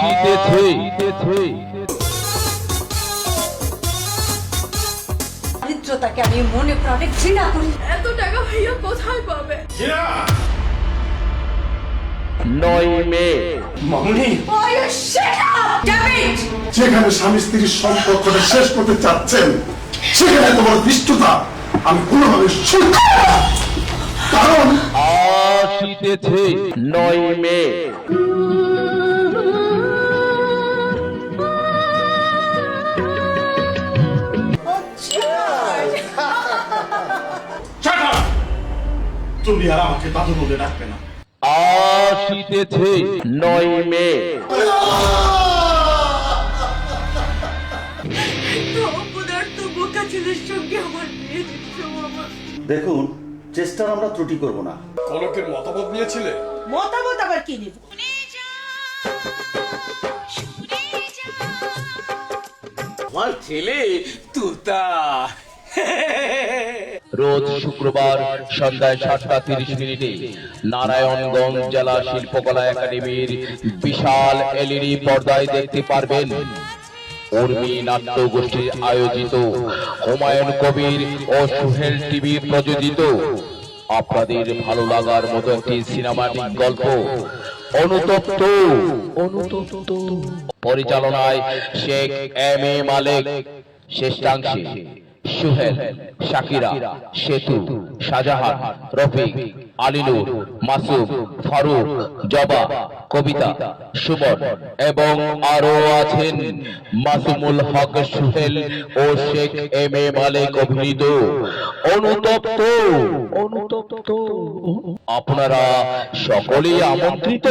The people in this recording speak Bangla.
আসিতেছে। দারিদ্রতাকে আমি মনে প্রাণে ঘৃণা করি। এত টাকা ভাইয়া কোথায় পাবে? 9 মে। মামুনি, ডেভিড! যেখানে স্বামী স্ত্রীর সম্পর্কটা শেষ করতে চাচ্ছেন সেখানে তোমার দৃষ্টতা আমি কোনোভাবে সহ্য করব না। কারণ আসিতেছে 9 মে। তুমি আর আমাকে দাদু বলে ডাকবে না। আসিতেছে 9 মে। অপদার্থ বোকা ছেলের সঙ্গে আমার বিয়ে দিচ্ছ বাবা। দেখুন, চেষ্টার আমরা ত্রুটি করব না। কনকের মতামত নিয়েছিলে? মতামত আবার কি নিব? আমার ছেলে তুতা। রোজ শুক্রবার সন্ধ্যায় 7:30 নারায়ণগঞ্জ জেলা শিল্পকলা একাডেমির বিশাল এলইডি পর্দায় দেখতে পারবেন উর্মি নাট্য গোষ্ঠীর আয়োজিত হুমায়ুন কবির ও সুহেল টিভি প্রযোজিত আপনাদের ভালো লাগার মতো একটি সিনেমাটিক গল্প অনুতপ্ত। পরিচালনায় শেখ এম এ মালিক, শ্রেষ্ঠাংশে সুহেল, শাকিরা, সেতু, শাহজাহান, রফিক, আলিনুর, মাসুম, ফারুক, জবা, কবিতা, সুমন এবং আরো আছেন মাসুমুল হক, সুহেল ও শেখ এম এ মালিক অভিনীত অনুতপ্ত। আপনারা সকলেই আমন্ত্রিত।